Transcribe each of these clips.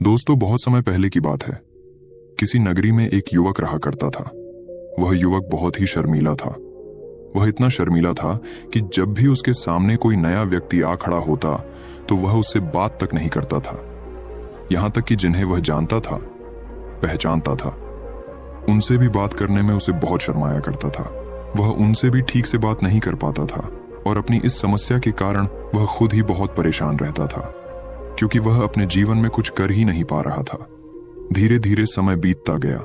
दोस्तों, बहुत समय पहले की बात है। किसी नगरी में एक युवक रहा करता था। वह युवक बहुत ही शर्मीला था। वह इतना शर्मीला था कि जब भी उसके सामने कोई नया व्यक्ति आ खड़ा होता तो वह उससे बात तक नहीं करता था। यहां तक कि जिन्हें वह जानता था, पहचानता था, उनसे भी बात करने में उसे बहुत शर्माया करता था। वह उनसे भी ठीक से बात नहीं कर पाता था और अपनी इस समस्या के कारण वह खुद ही बहुत परेशान रहता था, क्योंकि वह अपने जीवन में कुछ कर ही नहीं पा रहा था। धीरे धीरे समय बीतता गया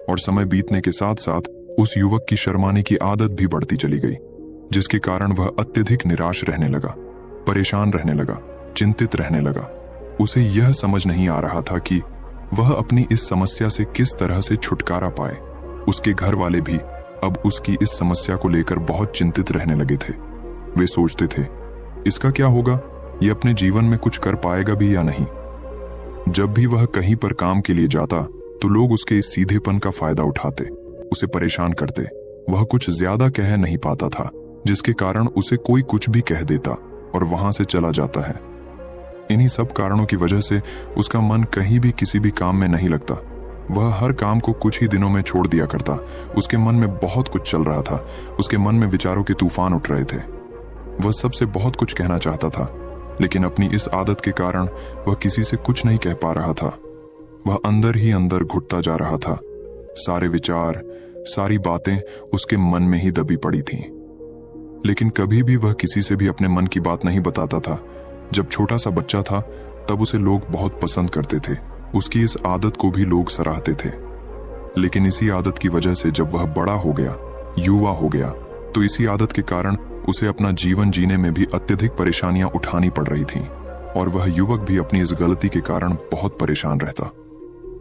और समय बीतने के साथ साथ उस युवक की शर्माने की आदत भी बढ़ती चली गई, जिसके कारण वह अत्यधिक निराश रहने लगा, परेशान रहने लगा, चिंतित रहने लगा। उसे यह समझ नहीं आ रहा था कि वह अपनी इस समस्या से किस तरह से छुटकारा पाए। उसके घर वाले भी अब उसकी इस समस्या को लेकर बहुत चिंतित रहने लगे थे। वे सोचते थे, इसका क्या होगा, ये अपने जीवन में कुछ कर पाएगा भी या नहीं। जब भी वह कहीं पर काम के लिए जाता तो लोग उसके इस सीधेपन का फायदा उठाते, उसे परेशान करते। वह कुछ ज्यादा कह नहीं पाता था, जिसके कारण उसे कोई कुछ भी कह देता और वहां से चला जाता है। इन्हीं सब कारणों की वजह से उसका मन कहीं भी किसी भी काम में नहीं लगता। वह हर काम को कुछ ही दिनों में छोड़ दिया करता। उसके मन में बहुत कुछ चल रहा था। उसके मन में विचारों के तूफान उठ रहे थे। वह सबसे बहुत कुछ कहना चाहता था, लेकिन अपनी इस आदत के कारण वह किसी से कुछ नहीं कह पा रहा था। वह अंदर ही अंदर घुटता जा रहा था। सारे विचार, सारी बातें उसके मन में ही दबी पड़ी थीं। लेकिन कभी भी वह किसी से भी अपने मन की बात नहीं बताता था। जब छोटा सा बच्चा था तब उसे लोग बहुत पसंद करते थे। उसकी इस आदत को भी लोग सराहते थे। लेकिन इसी आदत की वजह से जब वह बड़ा हो गया, युवा हो गया, तो इसी आदत के कारण उसे अपना जीवन जीने में भी अत्यधिक परेशानियां उठानी पड़ रही थीं और वह युवक भी अपनी इस गलती के कारण बहुत परेशान रहता।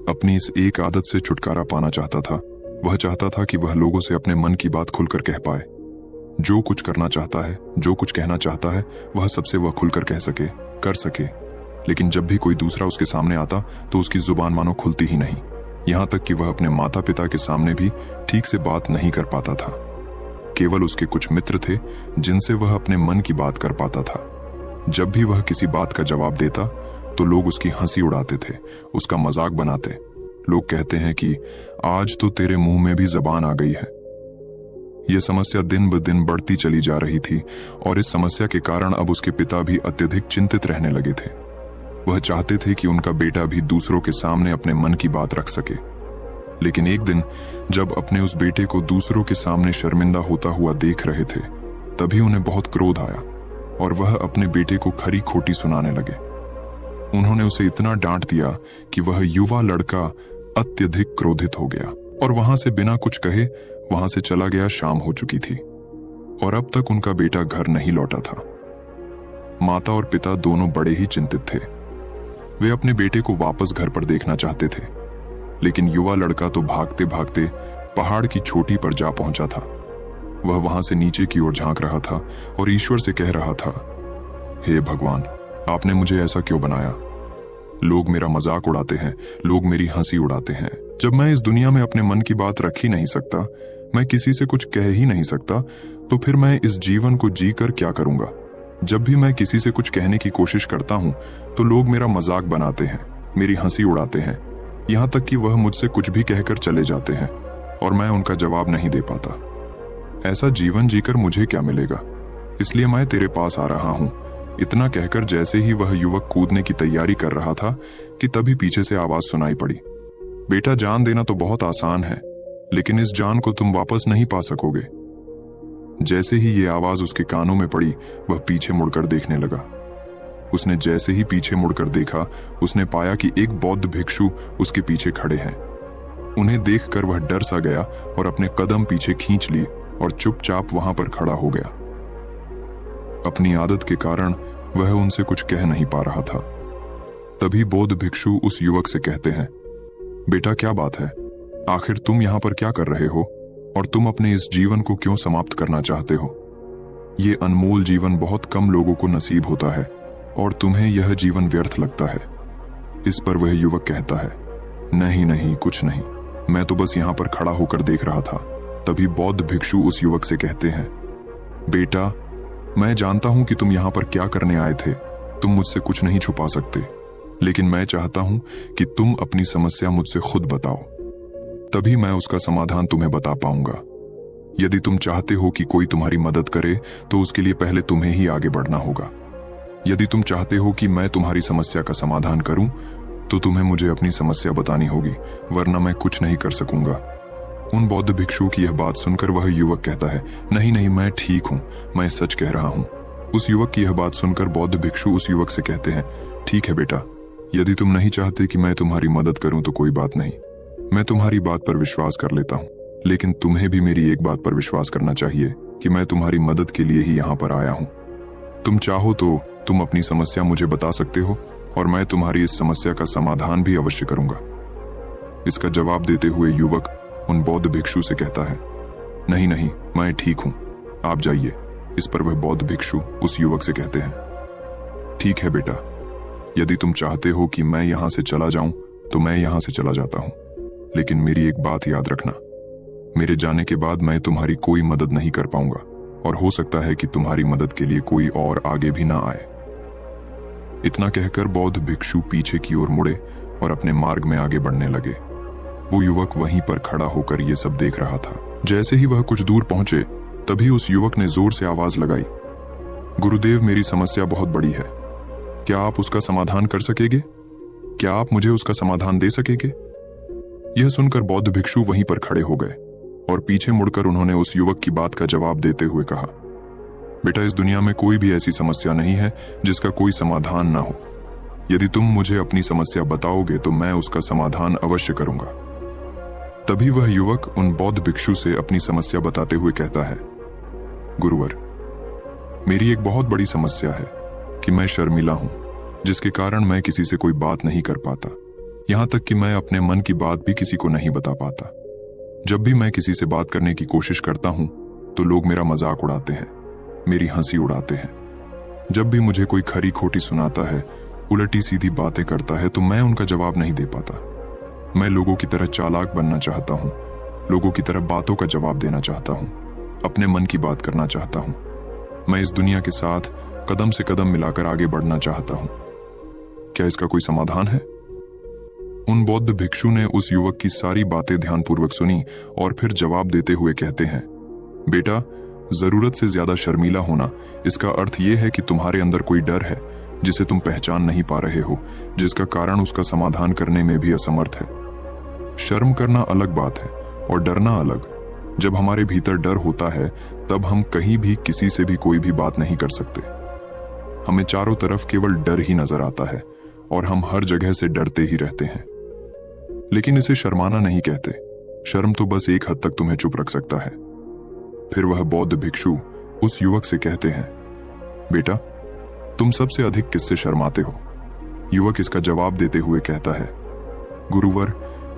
अपनी इस एक आदत से छुटकारा पाना चाहता था। वह चाहता था कि वह लोगों से अपने मन की बात खुलकर कह पाए। जो कुछ करना चाहता है, जो कुछ कहना चाहता है, वह सबसे वह खुलकर कह सके, कर सके। लेकिन जब भी कोई दूसरा उसके सामने आता तो उसकी जुबान मानो खुलती ही नहीं। यहां तक कि वह अपने माता पिता के सामने भी ठीक से बात नहीं कर पाता था। केवल उसके कुछ मित्र थे जिनसे वह अपने मन की बात कर पाता था। जब भी वह किसी बात का जवाब देता तो लोग उसकी हंसी उड़ाते थे, उसका मजाक बनाते। लोग कहते हैं कि आज तो तेरे मुंह में भी जबान आ गई है। यह समस्या दिन ब दिन बढ़ती चली जा रही थी और इस समस्या के कारण अब उसके पिता भी अत्यधिक चिंतित रहने लगे थे। वह चाहते थे कि उनका बेटा भी दूसरों के सामने अपने मन की बात रख सके। लेकिन एक दिन जब अपने उस बेटे को दूसरों के सामने शर्मिंदा होता हुआ देख रहे थे, तभी उन्हें बहुत क्रोध आया और वह अपने बेटे को खरी खोटी सुनाने लगे। उन्होंने उसे इतना डांट दिया कि वह युवा लड़का अत्यधिक क्रोधित हो गया और वहां से बिना कुछ कहे वहां से चला गया। शाम हो चुकी थी और अब तक उनका बेटा घर नहीं लौटा था। माता और पिता दोनों बड़े ही चिंतित थे। वे अपने बेटे को वापस घर पर देखना चाहते थे, लेकिन युवा लड़का तो भागते भागते पहाड़ की चोटी पर जा पहुंचा था। वह वहां से नीचे की ओर झांक रहा था और ईश्वर से कह रहा था, हे भगवान, आपने मुझे ऐसा क्यों बनाया? लोग मेरा मजाक उड़ाते हैं, लोग मेरी हंसी उड़ाते हैं। जब मैं इस दुनिया में अपने मन की बात रख ही नहीं सकता, मैं किसी से कुछ कह ही नहीं सकता, तो फिर मैं इस जीवन को जी कर क्या करूंगा? जब भी मैं किसी से कुछ कहने की कोशिश करता हूं तो लोग मेरा मजाक बनाते हैं, मेरी हंसी उड़ाते हैं, यहां तक कि वह मुझसे कुछ भी कहकर चले जाते हैं और मैं उनका जवाब नहीं दे पाता। ऐसा जीवन जीकर मुझे क्या मिलेगा? इसलिए मैं तेरे पास आ रहा हूं। इतना कहकर जैसे ही वह युवक कूदने की तैयारी कर रहा था कि तभी पीछे से आवाज सुनाई पड़ी, बेटा, जान देना तो बहुत आसान है, लेकिन इस जान को तुम वापस नहीं पा सकोगे। जैसे ही ये आवाज उसके कानों में पड़ी, वह पीछे मुड़कर देखने लगा। उसने जैसे ही पीछे मुड़कर देखा, उसने पाया कि एक बौद्ध भिक्षु उसके पीछे खड़े हैं। उन्हें देखकर वह डर सा गया और अपने कदम पीछे खींच लिए और चुपचाप वहां पर खड़ा हो गया। अपनी आदत के कारण वह उनसे कुछ कह नहीं पा रहा था। तभी बौद्ध भिक्षु उस युवक से कहते हैं, बेटा, क्या बात है? आखिर तुम यहां पर क्या कर रहे हो और तुम अपने इस जीवन को क्यों समाप्त करना चाहते हो? ये अनमोल जीवन बहुत कम लोगों को नसीब होता है और तुम्हें यह जीवन व्यर्थ लगता है। इस पर वह युवक कहता है, नहीं नहीं, कुछ नहीं, मैं तो बस यहां पर खड़ा होकर देख रहा था। तभी बौद्ध भिक्षु उस युवक से कहते हैं, बेटा, मैं जानता हूं कि तुम यहां पर क्या करने आए थे। तुम मुझसे कुछ नहीं छुपा सकते। लेकिन मैं चाहता हूं कि तुम अपनी समस्या मुझसे खुद बताओ, तभी मैं उसका समाधान तुम्हें बता पाऊंगा। यदि तुम चाहते हो कि कोई तुम्हारी मदद करे तो उसके लिए पहले तुम्हें ही आगे बढ़ना होगा। यदि तुम चाहते हो कि मैं तुम्हारी समस्या का समाधान करूं तो तुम्हें मुझे अपनी समस्या बतानी होगी, वरना मैं कुछ नहीं कर सकूंगा। उन बौद्ध भिक्षु की यह बात सुनकर वह युवक कहता है, नहीं नहीं, मैं ठीक हूं, मैं सच कह रहा हूं। उस युवक की यह बात सुनकर बौद्ध भिक्षु उस युवक से कहते हैं, ठीक है बेटा, यदि तुम नहीं चाहते कि मैं तुम्हारी मदद करूं तो कोई बात नहीं, मैं तुम्हारी बात पर विश्वास कर लेता हूं। लेकिन तुम्हें भी मेरी एक बात पर विश्वास करना चाहिए कि मैं तुम्हारी मदद के लिए ही यहां पर आया हूं। तुम चाहो तो तुम अपनी समस्या मुझे बता सकते हो और मैं तुम्हारी इस समस्या का समाधान भी अवश्य करूंगा। इसका जवाब देते हुए युवक उन बौद्ध भिक्षु से कहता है, नहीं नहीं, मैं ठीक हूं, आप जाइए। इस पर वह बौद्ध भिक्षु उस युवक से कहते हैं, ठीक है बेटा, यदि तुम चाहते हो कि मैं यहां से चला जाऊं तो मैं यहां से चला जाता हूं, लेकिन मेरी एक बात याद रखना, मेरे जाने के बाद मैं तुम्हारी कोई मदद नहीं कर पाऊंगा और हो सकता है कि तुम्हारी मदद के लिए कोई और आगे भी ना आए। इतना कहकर बौद्ध भिक्षु पीछे की ओर मुड़े और अपने मार्ग में आगे बढ़ने लगे। वो युवक वहीं पर खड़ा होकर ये सब देख रहा था। जैसे ही वह कुछ दूर पहुंचे तभी उस युवक ने जोर से आवाज लगाई, गुरुदेव, मेरी समस्या बहुत बड़ी है, क्या आप उसका समाधान कर सकेंगे? क्या आप मुझे उसका समाधान दे सकेंगे? यह सुनकर बौद्ध भिक्षु वहीं पर खड़े हो गए और पीछे मुड़कर उन्होंने उस युवक की बात का जवाब देते हुए कहा, बेटा, इस दुनिया में कोई भी ऐसी समस्या नहीं है जिसका कोई समाधान ना हो। यदि तुम मुझे अपनी समस्या बताओगे तो मैं उसका समाधान अवश्य करूंगा। तभी वह युवक उन बौद्ध भिक्षु से अपनी समस्या बताते हुए कहता है, गुरुवर, मेरी एक बहुत बड़ी समस्या है कि मैं शर्मीला हूं, जिसके कारण मैं किसी से कोई बात नहीं कर पाता। यहां तक कि मैं अपने मन की बात भी किसी को नहीं बता पाता। जब भी मैं किसी से बात करने की कोशिश करता हूं तो लोग मेरा मजाक उड़ाते हैं, मेरी हंसी उड़ाते हैं। जब भी मुझे कोई खरी खोटी सुनाता है, उलटी सीधी बातें करता है, तो मैं उनका जवाब नहीं दे पाता। मैं लोगों की तरह चालाक बनना चाहता हूं, लोगों की तरह बातों का जवाब देना चाहता हूं, अपने मन की बात करना चाहता हूं। मैं इस दुनिया के साथ कदम से कदम मिलाकर आगे बढ़ना चाहता हूं। क्या इसका कोई समाधान है? उन बौद्ध भिक्षु ने उस युवक की सारी बातें ध्यानपूर्वक सुनी और फिर जवाब देते हुए कहते हैं, बेटा, जरूरत से ज्यादा शर्मीला होना, इसका अर्थ यह है कि तुम्हारे अंदर कोई डर है जिसे तुम पहचान नहीं पा रहे हो, जिसका कारण उसका समाधान करने में भी असमर्थ है। शर्म करना अलग बात है और डरना अलग। जब हमारे भीतर डर होता है तब हम कहीं भी किसी से भी कोई भी बात नहीं कर सकते। हमें चारों तरफ केवल डर ही नजर आता है और हम हर जगह से डरते ही रहते हैं। लेकिन इसे शर्माना नहीं कहते। शर्म तो बस एक हद तक तुम्हें चुप रख सकता है। फिर वह बौद्ध भिक्षु उस युवक से कहते हैं, बेटा, तुम सबसे अधिक किससे शर्माते हो? युवक इसका जवाब देते हुए कहता है, गुरुवर,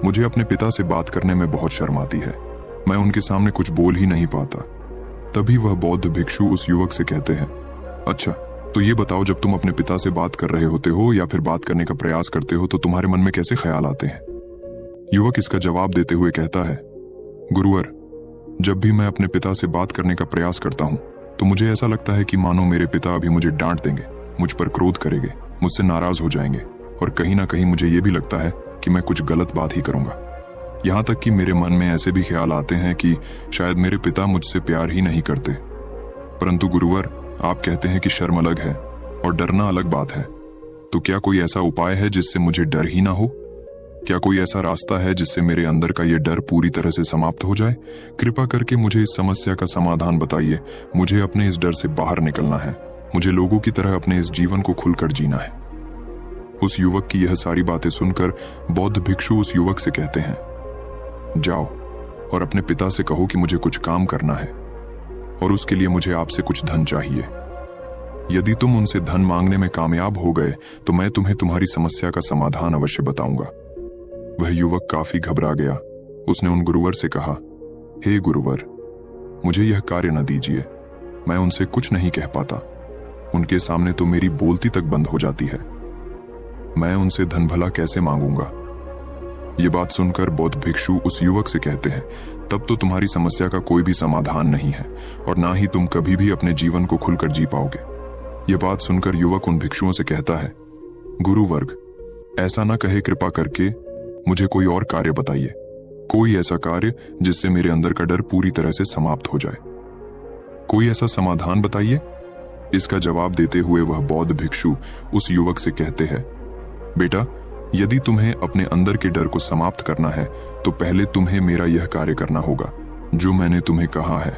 मुझे अपने पिता से बात करने में बहुत शर्म आती है। मैं उनके सामने कुछ बोल ही नहीं पाता। तभी वह बौद्ध भिक्षु उस युवक से कहते हैं, अच्छा, तो ये बताओ, जब तुम अपने पिता से बात कर रहे होते हो या फिर बात करने का प्रयास करते हो तो तुम्हारे मन में कैसे ख्याल आते हैं? युवक इसका जवाब देते हुए कहता है, गुरुवर, जब भी मैं अपने पिता से बात करने का प्रयास करता हूं तो मुझे ऐसा लगता है कि मानो मेरे पिता अभी मुझे डांट देंगे, मुझ पर क्रोध करेंगे, मुझसे नाराज हो जाएंगे और कहीं ना कहीं मुझे यह भी लगता है कि मैं कुछ गलत बात ही करूंगा। यहां तक कि मेरे मन में ऐसे भी ख्याल आते हैं कि शायद मेरे पिता मुझसे प्यार ही नहीं करते। परंतु गुरुवर, आप कहते हैं कि शर्म अलग है और डरना अलग बात है, तो क्या कोई ऐसा उपाय है जिससे मुझे डर ही ना हो? क्या कोई ऐसा रास्ता है जिससे मेरे अंदर का यह डर पूरी तरह से समाप्त हो जाए? कृपा करके मुझे इस समस्या का समाधान बताइए। मुझे अपने इस डर से बाहर निकलना है। मुझे लोगों की तरह अपने इस जीवन को खुलकर जीना है। उस युवक की यह सारी बातें सुनकर बौद्ध भिक्षु उस युवक से कहते हैं, जाओ और अपने पिता से कहो कि मुझे कुछ काम करना है और उसके लिए मुझे आपसे कुछ धन चाहिए। यदि तुम उनसे धन मांगने में कामयाब हो गए तो मैं तुम्हें तुम्हारी समस्या का समाधान अवश्य बताऊंगा। वह युवक काफी घबरा गया। उसने उन गुरुवर से कहा, हे गुरुवर, मुझे यह कार्य न दीजिए। मैं उनसे कुछ नहीं कह पाता। उनके सामने तो मेरी बोलती तक बंद हो जाती है। मैं उनसे धन भला कैसे मांगूंगा? ये बात सुनकर बौद्ध भिक्षु उस युवक से कहते हैं, तब तो तुम्हारी समस्या का कोई भी समाधान नहीं है और ना ही तुम कभी भी अपने जीवन को खुलकर जी पाओगे। ये बात सुनकर युवक उन भिक्षुओं से कहता है, गुरुवर्ग, ऐसा ना कहे कृपा करके, मुझे कोई और कार्य बताइए, कोई ऐसा कार्य जिससे मेरे अंदर का डर पूरी तरह से समाप्त हो जाए। कोई ऐसा समाधान बताइए। इसका जवाब देते हुए वह बौद्ध भिक्षु उस युवक से कहते हैं, बेटा, यदि तुम्हें अपने अंदर के डर को समाप्त करना है तो पहले तुम्हें मेरा यह कार्य करना होगा जो मैंने तुम्हें कहा है।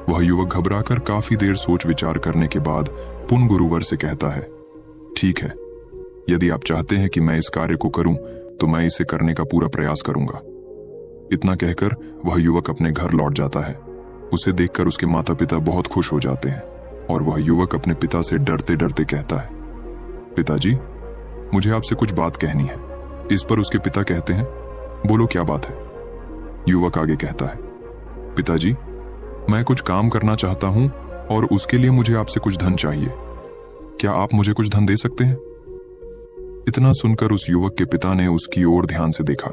वह युवक घबराकर काफी देर सोच विचार करने के बाद पुन गुरुवर से कहता है, ठीक है, यदि आप चाहते हैं कि मैं इस कार्य को करूं तो मैं इसे करने का पूरा प्रयास करूंगा। इतना कहकर वह युवक अपने घर लौट जाता है। उसे देखकर उसके माता पिता बहुत खुश हो जाते हैं और वह युवक अपने पिता से डरते डरते कहता है, पिताजी, मुझे आपसे कुछ बात कहनी है। इस पर उसके पिता कहते हैं, बोलो क्या बात है। युवक आगे कहता है, पिताजी, मैं कुछ काम करना चाहता हूं और उसके लिए मुझे आपसे कुछ धन चाहिए। क्या आप मुझे कुछ धन दे सकते हैं? इतना सुनकर उस युवक के पिता ने उसकी ओर ध्यान से देखा।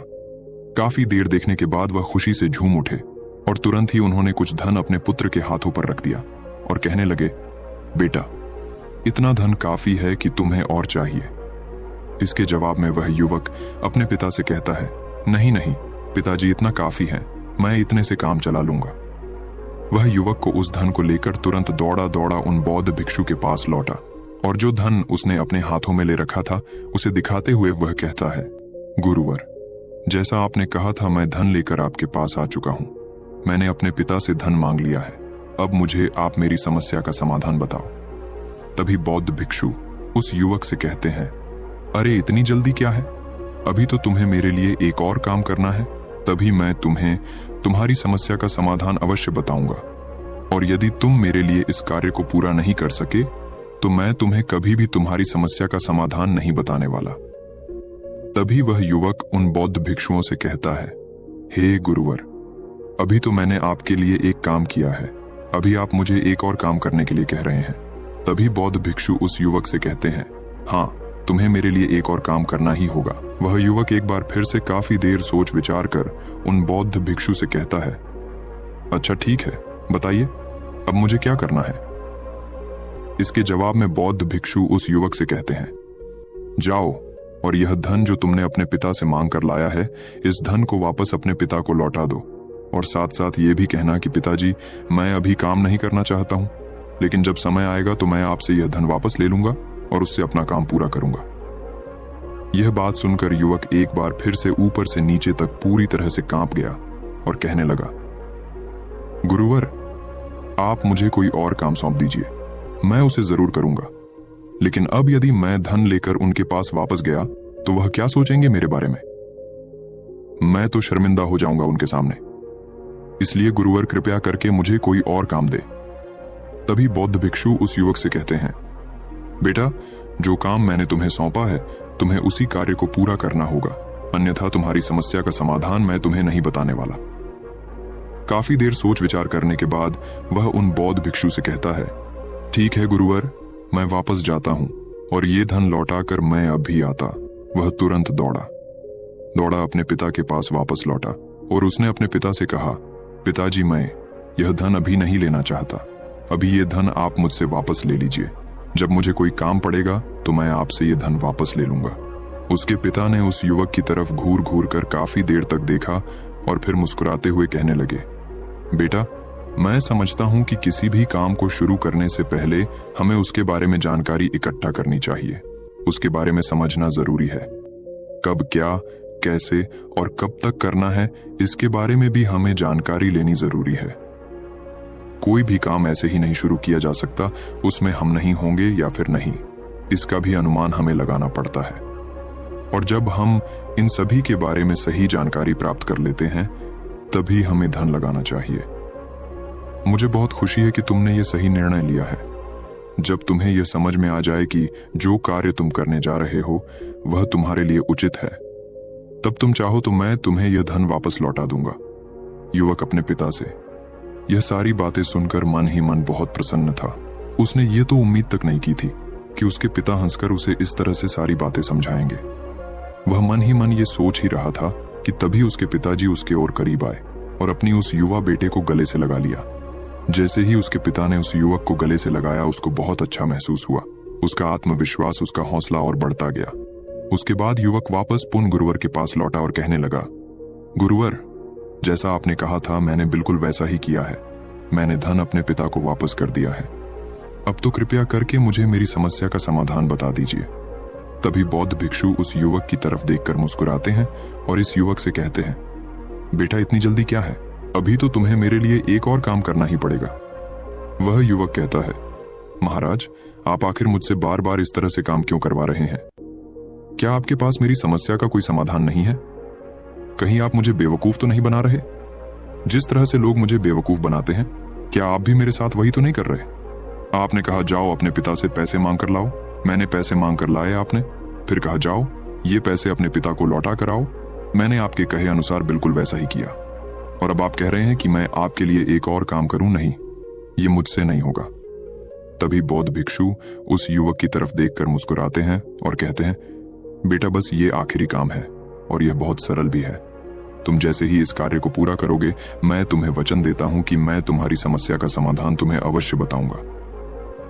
काफी देर देखने के बाद वह खुशी से झूम उठे और तुरंत ही उन्होंने कुछ धन अपने पुत्र के हाथों पर रख दिया और कहने लगे, बेटा, इतना धन काफी है कि तुम्हें और चाहिए। इसके जवाब में वह युवक अपने पिता से कहता है, नहीं नहीं पिताजी, इतना काफी है, मैं इतने से काम चला लूंगा। वह युवक को उस धन को लेकर तुरंत दौड़ा दौड़ा उन बौद्ध भिक्षु के पास लौटा और जो धन उसने अपने हाथों में ले रखा था उसे दिखाते हुए वह कहता है, गुरुवर, जैसा आपने कहा था मैं धन लेकर आपके पास आ चुका हूं। मैंने अपने पिता से धन मांग लिया है। अब मुझे आप मेरी समस्या का समाधान बताओ। तभी बौद्ध भिक्षु उस युवक से कहते हैं, अरे इतनी जल्दी क्या है? अभी तो तुम्हें मेरे लिए एक और काम करना है, तभी मैं तुम्हें तुम्हारी समस्या का समाधान अवश्य बताऊंगा। और यदि तुम मेरे लिए इस कार्य को पूरा नहीं कर सके तो मैं तुम्हें कभी भी तुम्हारी समस्या का समाधान नहीं बताने वाला। तभी वह युवक उन बौद्ध भिक्षुओं से कहता है, हे गुरुवर, अभी तो मैंने आपके लिए एक काम किया है, अभी आप मुझे एक और काम करने के लिए कह रहे हैं। तभी बौद्ध भिक्षु उस युवक से कहते हैं, हाँ, तुम्हें मेरे लिए एक और काम करना ही होगा। वह युवक एक बार फिर से काफी देर सोच विचार कर उन बौद्ध भिक्षु से कहता है, अच्छा ठीक है, बताइए अब मुझे क्या करना है। इसके जवाब में बौद्ध भिक्षु उस युवक से कहते हैं, जाओ और यह धन जो तुमने अपने पिता से मांग कर लाया है, इस धन को वापस अपने पिता को लौटा दो और साथ साथ ये भी कहना कि पिताजी, मैं अभी काम नहीं करना चाहता हूं, लेकिन जब समय आएगा तो मैं आपसे यह धन वापस ले लूंगा और उससे अपना काम पूरा करूंगा। यह बात सुनकर युवक एक बार फिर से ऊपर से नीचे तक पूरी तरह से कांप गया और कहने लगा, गुरुवर, आप मुझे कोई और काम सौंप दीजिए, मैं उसे जरूर करूंगा। लेकिन अब यदि मैं धन लेकर उनके पास वापस गया तो वह क्या सोचेंगे मेरे बारे में? मैं तो शर्मिंदा हो जाऊंगा उनके सामने। इसलिए गुरुवर, कृपया करके मुझे कोई और काम दे। तभी बौद्ध भिक्षु उस युवक से कहते हैं, बेटा, जो काम मैंने तुम्हें सौंपा है, तुम्हें उसी कार्य को पूरा करना होगा, अन्यथा तुम्हारी समस्या का समाधान मैं तुम्हें नहीं बताने वाला। काफी देर सोच विचार करने के बाद वह उन बौद्ध भिक्षु से कहता है, ठीक है गुरुवर, मैं वापस जाता हूं और ये धन लौटाकर मैं अब भी आता। वह तुरंत दौड़ा अपने पिता के पास वापस लौटा और उसने अपने पिता से कहा, पिताजी, मैं यह धन अभी नहीं लेना चाहता, अभी ये धन आप मुझसे वापस ले लीजिए। जब मुझे कोई काम पड़ेगा तो मैं आपसे ये धन वापस ले लूंगा। उसके पिता ने उस युवक की तरफ घूर घूर कर काफी देर तक देखा और फिर मुस्कुराते हुए कहने लगे, बेटा, मैं समझता हूं कि किसी भी काम को शुरू करने से पहले हमें उसके बारे में जानकारी इकट्ठा करनी चाहिए। उसके बारे में समझना जरूरी है। कब, क्या, कैसे और कब तक करना है, इसके बारे में भी हमें जानकारी लेनी जरूरी है। कोई भी काम ऐसे ही नहीं शुरू किया जा सकता, उसमें हम नहीं होंगे या फिर नहीं, इसका भी अनुमान हमें लगाना पड़ता है। और जब हम इन सभी के बारे में सही जानकारी प्राप्त कर लेते हैं, तभी हमें धन लगाना चाहिए। मुझे बहुत खुशी है कि तुमने ये सही निर्णय लिया है। जब तुम्हें यह समझ में आ जाए कि जो कार्य तुम करने जा रहे हो वह तुम्हारे लिए उचित है, तब तुम चाहो तो मैं तुम्हें यह धन वापस लौटा दूंगा। युवक अपने पिता से यह सारी बातें सुनकर मन ही मन बहुत प्रसन्न था। उसने ये तो उम्मीद तक नहीं की थी कि उसके पिता हंसकर उसे इस तरह से सारी बातें समझाएंगे। वह मन ही मन ये सोच ही रहा था कि तभी उसके पिताजी उसके और करीब आए और अपनी उस युवा बेटे को गले से लगा लिया। जैसे ही उसके पिता ने उस युवक को गले से लगाया, उसको बहुत अच्छा महसूस हुआ। उसका आत्मविश्वास, उसका हौसला और बढ़ता गया। उसके बाद युवक वापस पुन गुरुवर के पास लौटा और कहने लगा, गुरुवर, जैसा आपने कहा था मैंने बिल्कुल वैसा ही किया है। मैंने धन अपने पिता को वापस कर दिया है। अब तो कृपया करके मुझे मेरी समस्या का समाधान बता दीजिए। तभी बौद्ध भिक्षु उस युवक की तरफ देखकर मुस्कुराते हैं और इस युवक से कहते हैं, बेटा इतनी जल्दी क्या है, अभी तो तुम्हें मेरे लिए एक और काम करना ही पड़ेगा। वह युवक कहता है, महाराज, आप आखिर मुझसे बार बार इस तरह से काम क्यों करवा रहे हैं? क्या आपके पास मेरी समस्या का कोई समाधान नहीं है? कहीं आप मुझे बेवकूफ तो नहीं बना रहे? जिस तरह से लोग मुझे बेवकूफ बनाते हैं, क्या आप भी मेरे साथ वही तो नहीं कर रहे? आपने कहा जाओ अपने पिता से पैसे मांग कर लाओ, मैंने पैसे मांग कर लाए आपने, फिर कहा जाओ ये पैसे अपने पिता को लौटा कर आओ। मैंने आपके कहे अनुसार बिल्कुल वैसा ही किया, और अब आप कह रहे हैं कि मैं आपके लिए एक और काम करूं? नहीं, ये मुझसे नहीं होगा। तभी बौद्ध भिक्षु उस युवक की तरफ देखकर मुस्कुराते हैं और कहते हैं, बेटा बस ये आखिरी काम है और यह बहुत सरल भी है। तुम जैसे ही इस कार्य को पूरा करोगे, मैं तुम्हें वचन देता हूं कि मैं तुम्हारी समस्या का समाधान तुम्हें अवश्य बताऊंगा।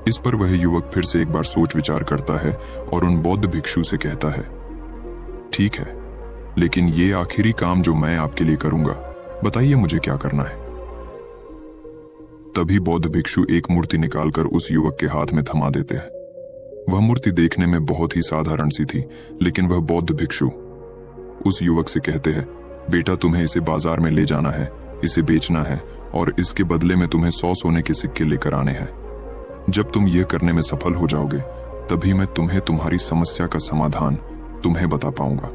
इस पर वह युवक फिर से एक बार सोच विचार करता है और उन बौद्ध भिक्षु से कहता है, ठीक है, लेकिन ये आखिरी काम जो मैं आपके लिए करूंगा, बताइए मुझे क्या करना है? तभी बौद्ध भिक्षु एक मूर्ति निकालकर उस युवक के हाथ में थमा देते हैं। वह मूर्ति देखने में बहुत ही साधारण सी थी, लेकिन वह बौद्ध भिक्षु उस युवक से कहते हैं, बेटा तुम्हें इसे बाजार में ले जाना है, इसे बेचना है और इसके बदले में तुम्हें 100 सोने के सिक्के लेकर आने हैं। जब तुम यह करने में सफल हो जाओगे, तभी मैं तुम्हें तुम्हारी समस्या का समाधान तुम्हें बता पाऊंगा।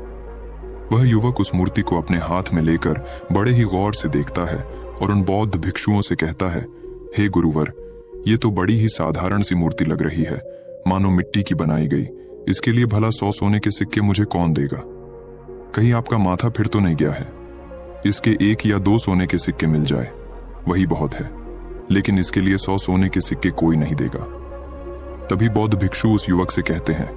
वह युवक उस मूर्ति को अपने हाथ में लेकर बड़े ही गौर से देखता है और उन बौद्ध भिक्षुओं से कहता है, हे गुरुवर, ये तो बड़ी ही साधारण सी मूर्ति लग रही है, मानो मिट्टी की बनाई गई। इसके लिए भला 100 सोने के सिक्के मुझे कौन देगा? कहीं आपका माथा फिर तो नहीं गया है? इसके 1 या 2 सोने के सिक्के मिल जाए वही बहुत है, लेकिन इसके लिए 100 सोने के सिक्के कोई नहीं देगा। तभी बौद्ध भिक्षु उस युवक से कहते हैं,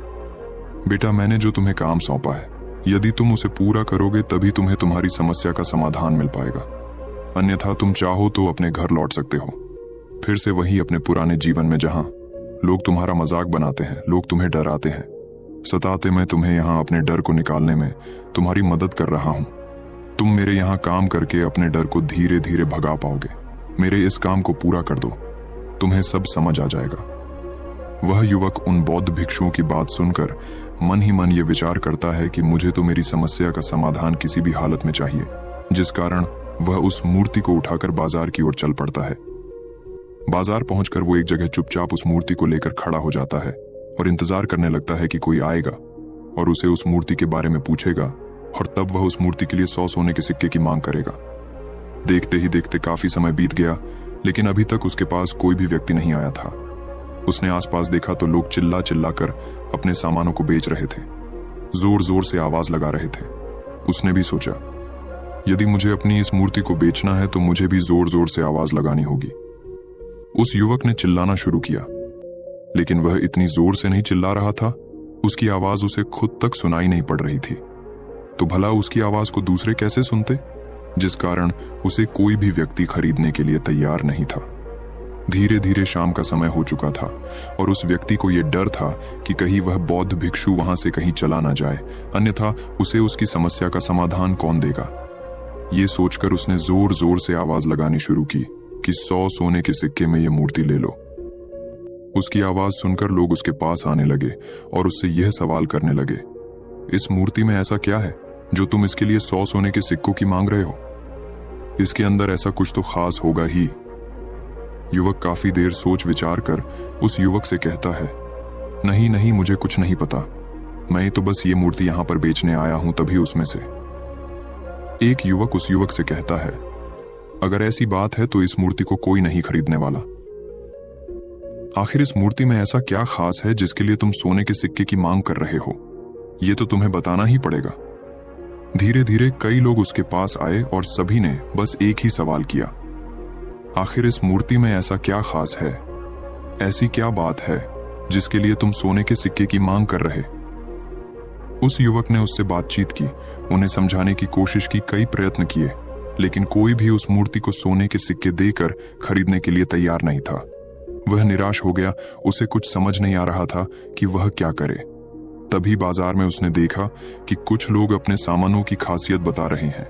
बेटा मैंने जो तुम्हें काम सौंपा है, यदि तुम उसे पूरा करोगे तभी तुम्हें तुम्हारी समस्या का समाधान मिल पाएगा, अन्यथा तुम चाहो तो अपने घर लौट सकते हो, फिर से वही अपने पुराने जीवन में जहां लोग तुम्हारा मजाक बनाते हैं, लोग तुम्हें डराते हैं, सताते। मैं तुम्हें यहां अपने डर को निकालने में तुम्हारी मदद कर रहा हूं। तुम मेरे यहां काम करके अपने डर को धीरे धीरे भगा पाओगे। मेरे इस काम को पूरा कर दो, तुम्हें सब समझ आ जाएगा। वह युवक उन बौद्ध भिक्षुओं की बात सुनकर मन ही मन ये विचार करता है कि मुझे तो मेरी समस्या का समाधान किसी भी हालत में चाहिए, जिस कारण वह उस मूर्ति को उठाकर बाजार की ओर चल पड़ता है। बाजार पहुंचकर वो एक जगह चुपचाप उस मूर्ति को लेकर खड़ा हो जाता है और इंतजार करने लगता है कि कोई आएगा और उसे उस मूर्ति के बारे में पूछेगा, और तब वह उस मूर्ति के लिए 100 सोने के सिक्के की मांग करेगा। देखते ही देखते काफी समय बीत गया, लेकिन अभी तक उसके पास कोई भी व्यक्ति नहीं आया था। उसने आसपास देखा तो लोग चिल्ला चिल्ला कर अपने सामानों को बेच रहे थे, जोर जोर से आवाज लगा रहे थे। उसने भी सोचा, यदि मुझे अपनी इस मूर्ति को बेचना है तो मुझे भी जोर जोर से आवाज लगानी होगी। उस युवक ने चिल्लाना शुरू किया, लेकिन वह इतनी जोर से नहीं चिल्ला रहा था, उसकी आवाज उसे खुद तक सुनाई नहीं पड़ रही थी। तो भला उसकी आवाज को दूसरे कैसे सुनते, जिस कारण उसे कोई भी व्यक्ति खरीदने के लिए तैयार नहीं था। धीरे धीरे शाम का समय हो चुका था और उस व्यक्ति को यह डर था कि कहीं वह बौद्ध भिक्षु वहां से कहीं चला ना जाए, अन्यथा उसे उसकी समस्या का समाधान कौन देगा। ये सोचकर उसने जोर जोर से आवाज लगानी शुरू की कि 100 सोने के सिक्के में यह मूर्ति ले लो। उसकी आवाज सुनकर लोग उसके पास आने लगे और उससे यह सवाल करने लगे, इस मूर्ति में ऐसा क्या है जो तुम इसके लिए 100 सोने के सिक्कों की मांग रहे हो? इसके अंदर ऐसा कुछ तो खास होगा ही। युवक काफी देर सोच विचार कर उस युवक से कहता है, नहीं नहीं, मुझे कुछ नहीं पता, मैं तो बस ये मूर्ति यहां पर बेचने आया हूं। तभी उसमें से एक युवक उस युवक से कहता है, अगर ऐसी बात है तो इस मूर्ति को कोई नहीं खरीदने वाला। आखिर इस मूर्ति में ऐसा क्या खास है जिसके लिए तुम सोने के सिक्के की मांग कर रहे हो? ये तो तुम्हें बताना ही पड़ेगा। धीरे धीरे कई लोग उसके पास आए और सभी ने बस एक ही सवाल किया, आखिर इस मूर्ति में ऐसा क्या खास है, ऐसी क्या बात है जिसके लिए तुम सोने के सिक्के की मांग कर रहे? उस युवक ने उससे बातचीत की, उन्हें समझाने की कोशिश की, कई प्रयत्न किए, लेकिन कोई भी उस मूर्ति को सोने के सिक्के देकर खरीदने के लिए तैयार नहीं था। वह निराश हो गया, उसे कुछ समझ नहीं आ रहा था कि वह क्या करे। तभी बाजार में उसने देखा कि कुछ लोग अपने सामानों की खासियत बता रहे हैं,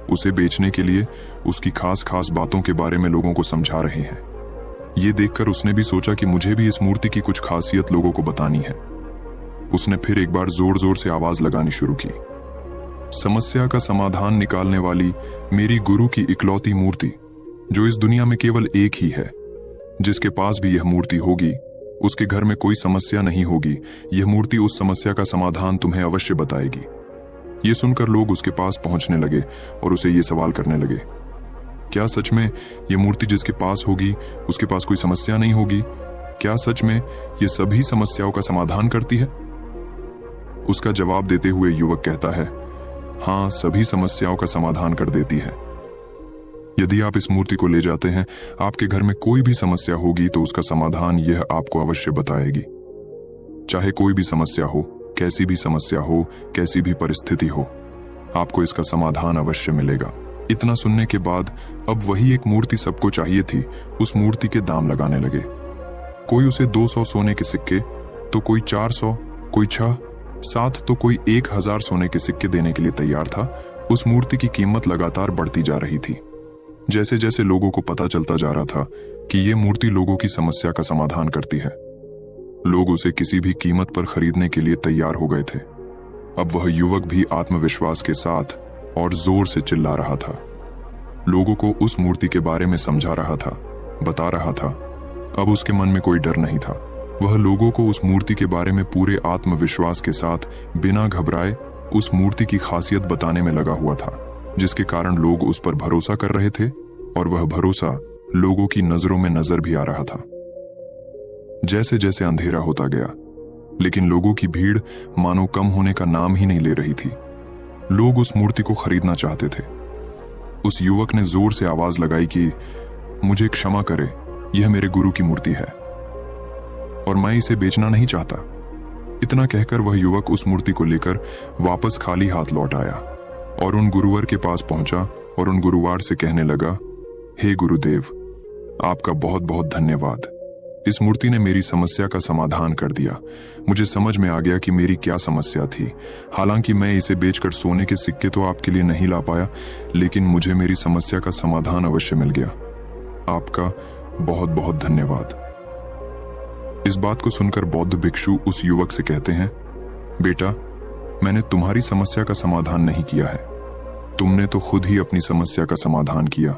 उसे बेचने के लिए उसकी खास खास बातों के बारे में लोगों को समझा रहे हैं। ये देखकर उसने भी सोचा कि मुझे भी इस मूर्ति की कुछ खासियत लोगों को बतानी है। उसने फिर एक बार जोर जोर से आवाज लगानी शुरू की। समस्या का समाधान निकालने वाली मेरी गुरु की इकलौती मूर्ति, जो इस दुनिया में केवल एक ही है, जिसके पास भी यह मूर्ति होगी उसके घर में कोई समस्या नहीं होगी। यह मूर्ति उस समस्या का समाधान तुम्हें अवश्य बताएगी। ये सुनकर लोग उसके पास पहुंचने लगे और उसे ये सवाल करने लगे, क्या सच में यह मूर्ति जिसके पास होगी उसके पास कोई समस्या नहीं होगी? क्या सच में यह सभी समस्याओं का समाधान करती है? उसका जवाब देते हुए युवक कहता है, हाँ, सभी समस्याओं का समाधान कर देती है। यदि आप इस मूर्ति को ले जाते हैं, आपके घर में कोई भी समस्या होगी तो उसका समाधान यह आपको अवश्य बताएगी। चाहे कोई भी समस्या हो, कैसी भी समस्या हो, कैसी भी परिस्थिति हो, आपको इसका समाधान अवश्य मिलेगा। इतना सुनने के बाद अब वही एक मूर्ति सबको चाहिए थी, उस मूर्ति के दाम लगाने लगे। कोई उसे 200 सोने के सिक्के, तो कोई 400, कोई 6, 7, तो कोई 1000 सोने के सिक्के देने के लिए तैयार था। उस मूर्ति की कीमत लगातार बढ़ती जा रही थी। जैसे जैसे लोगों को पता चलता जा रहा था कि ये मूर्ति लोगों की समस्या का समाधान करती है, लोग उसे किसी भी कीमत पर खरीदने के लिए तैयार हो गए थे। अब वह युवक भी आत्मविश्वास के साथ और जोर से चिल्ला रहा था, लोगों को उस मूर्ति के बारे में समझा रहा था, बता रहा था। अब उसके मन में कोई डर नहीं था। वह लोगों को उस मूर्ति के बारे में पूरे आत्मविश्वास के साथ बिना घबराए उस मूर्ति की खासियत बताने में लगा हुआ था, जिसके कारण लोग उस पर भरोसा कर रहे थे और वह भरोसा लोगों की नजरों में नजर भी आ रहा था। जैसे जैसे अंधेरा होता गया, लेकिन लोगों की भीड़ मानो कम होने का नाम ही नहीं ले रही थी। लोग उस मूर्ति को खरीदना चाहते थे। उस युवक ने जोर से आवाज लगाई कि मुझे क्षमा करे, यह मेरे गुरु की मूर्ति है और मैं इसे बेचना नहीं चाहता। इतना कहकर वह युवक उस मूर्ति को लेकर वापस खाली हाथ लौट आया और उन गुरुवर के पास पहुंचा और उन गुरुवार से कहने लगा, हे गुरुदेव, आपका बहुत बहुत धन्यवाद। इस मूर्ति ने मेरी समस्या का समाधान कर दिया। मुझे समझ में आ गया कि मेरी क्या समस्या थी। हालांकि मैं इसे बेचकर सोने के सिक्के तो आपके लिए नहीं ला पाया, लेकिन मुझे मेरी समस्या का समाधान अवश्य मिल गया। आपका बहुत बहुत धन्यवाद। इस बात को सुनकर बौद्ध भिक्षु उस युवक से कहते हैं, बेटा, मैंने तुम्हारी समस्या का समाधान नहीं किया है, तुमने तो खुद ही अपनी समस्या का समाधान किया।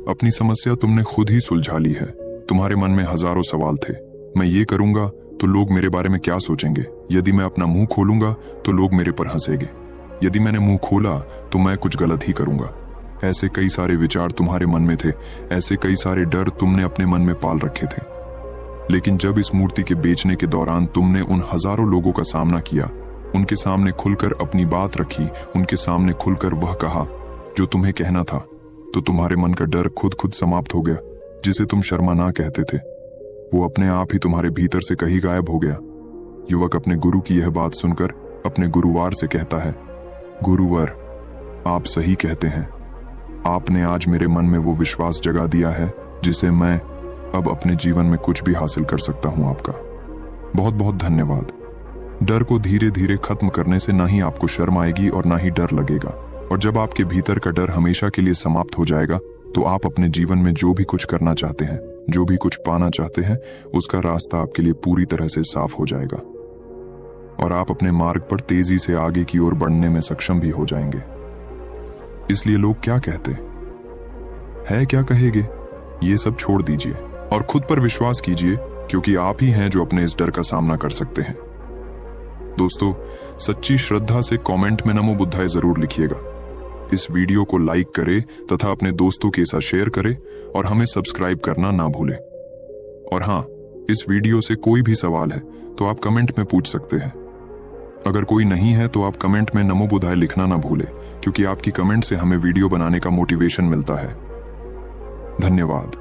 अपनी समस्या तुमने खुद ही सुलझा ली है। तुम्हारे मन में हजारों सवाल थे, मैं ये करूंगा तो लोग मेरे बारे में क्या सोचेंगे, यदि मैं अपना मुंह खोलूंगा तो लोग मेरे पर हंसेंगे, यदि मैंने मुंह खोला तो मैं कुछ गलत ही करूंगा। ऐसे कई सारे विचार तुम्हारे मन में थे, ऐसे कई सारे डर तुमने अपने मन में पाल रखे थे। लेकिन जब इस मूर्ति के बेचने के दौरान तुमने उन हजारों लोगों का सामना किया, उनके सामने खुलकर अपनी बात रखी, उनके सामने खुलकर वह कहा जो तुम्हें कहना था, तो तुम्हारे मन का डर खुद समाप्त हो गया। जिसे तुम शर्मा ना कहते थे, वो अपने आप ही तुम्हारे भीतर से कहीं गायब हो गया। युवक अपने गुरु की यह बात सुनकर अपने गुरुवार से कहता है, गुरुवर, आप सही कहते हैं। आपने आज मेरे मन में वो विश्वास जगा दिया है जिसे मैं अब अपने जीवन में कुछ भी हासिल कर सकता हूं। आपका बहुत बहुत धन्यवाद। डर को धीरे धीरे खत्म करने से ना ही आपको शर्म आएगी और ना ही डर लगेगा, और जब आपके भीतर का डर हमेशा के लिए समाप्त हो जाएगा तो आप अपने जीवन में जो भी कुछ करना चाहते हैं, जो भी कुछ पाना चाहते हैं, उसका रास्ता आपके लिए पूरी तरह से साफ हो जाएगा और आप अपने मार्ग पर तेजी से आगे की ओर बढ़ने में सक्षम भी हो जाएंगे। इसलिए लोग क्या कहते हैं, क्या कहेंगे, ये सब छोड़ दीजिए और खुद पर विश्वास कीजिए, क्योंकि आप ही हैं जो अपने इस डर का सामना कर सकते हैं। दोस्तों, सच्ची श्रद्धा से कमेंट में नमो बुद्धाय जरूर लिखिएगा। इस वीडियो को लाइक करें तथा अपने दोस्तों के साथ शेयर करें और हमें सब्सक्राइब करना ना भूलें। और हाँ, इस वीडियो से कोई भी सवाल है तो आप कमेंट में पूछ सकते हैं। अगर कोई नहीं है तो आप कमेंट में नमो बुद्धाय लिखना ना भूलें, क्योंकि आपकी कमेंट से हमें वीडियो बनाने का मोटिवेशन मिलता है। धन्यवाद।